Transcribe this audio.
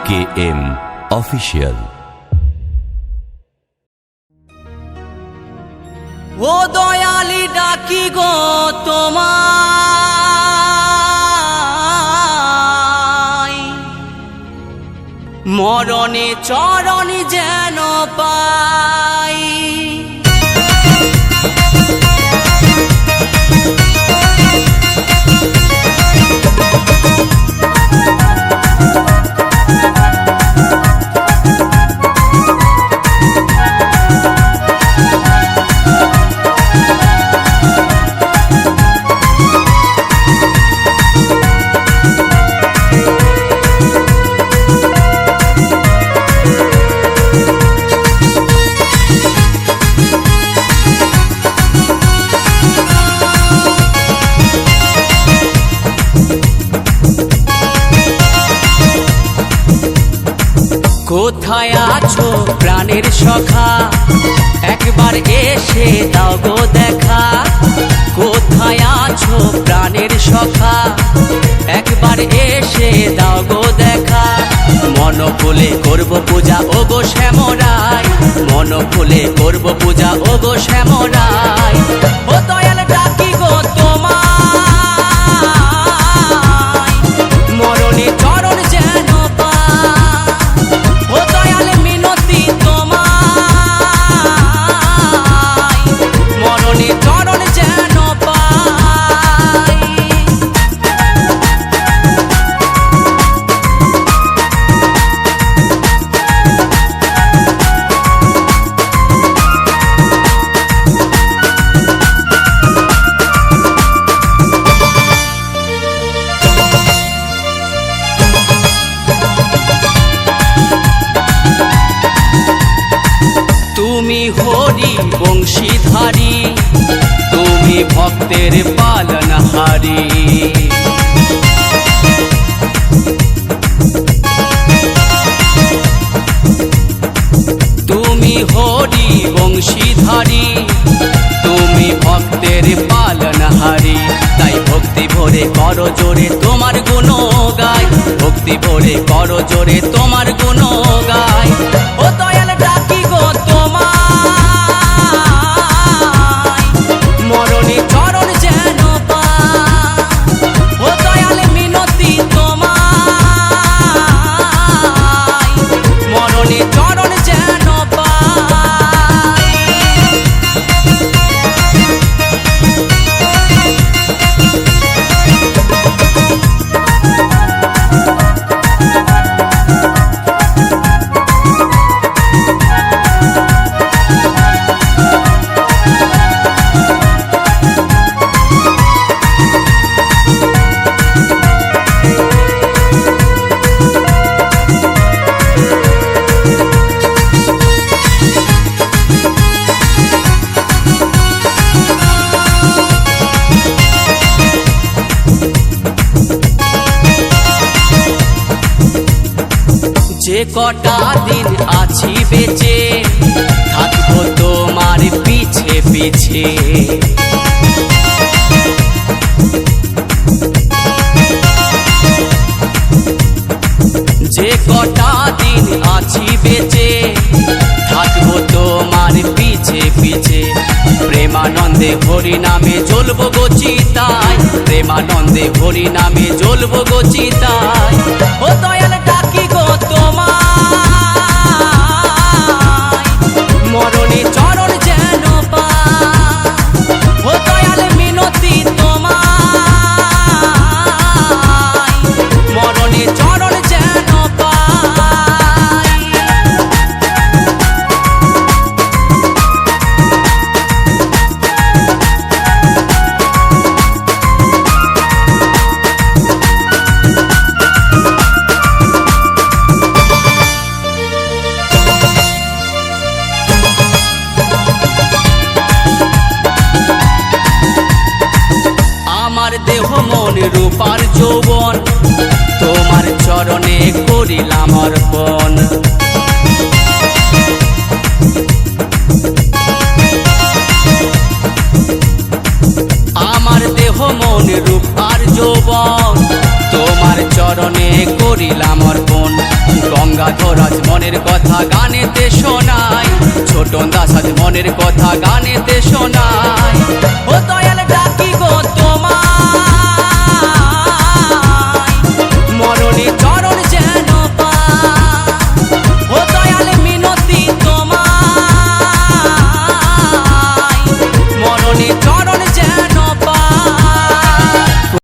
KM Official। ও দয়ালি ডাকি গো তোমায়, মরণে চরণে যেন পাই। কোথায় আছো প্রাণের সখা, একবার এসে দাও গো দেখা। কোথায় আছো প্রাণের সখা, একবার এসে দাও গো দেখা। মন খুলে করব পূজা ও গো শ্যামরাই, মন খুলে করব পূজা ও গো শ্যামরাই। ও দয়াল ডাকি গো তোমায়, মরণে চরণ যেন পাই। ও দয়াল মিনতি তোমায়, মরণে চরণ যেন পাই। তুমি হরি বংশীধারী, তুমি ভক্তের পালনহারী। তুমি হরি বংশীধারী, তুমি ভক্তের পালনহারী। তাই ভক্তি ভরে করো জোরে তোমার গুণ গাই, ভক্তি ভরে করো জোরে তোমার গুণ গাই। ও দয়াল ডাকি গো তোমায়, মরণে চরণ যেন পাই। ও দয়াল মিনতি তোমায়, মরণে চরণ যেন পাই। যে কটা দিন আছি বেঁচে, থাকবো তোমার পিছে পিছে। যে কটা দিন আছি বেঁচে, থাকবো তোমার পিছে পিছে। প্রেমানন্দে হরি নামে জ্বলবো গো চিতায়, প্রেমানন্দে হরি নামে জ্বলবো গো চিতায়। ও দয়াল ডাকি গো তোমায়, মরণে চরণ যেন পাই। ও দয়াল মিনতি তোমায়, মরণে চরণ যেন পাই। দেহ মন রূপার যৌবন, তোমার চরণে করিলাম অর্পণ। আমার দেহ মন রূপার যৌবন, তোমার চরণে করিলাম অর্পণ। সাগর আজ মনের কথা গানেতে শোনাই, ছোটন দাস আজ মনের কথা গানেতে শোনাই। ও দয়া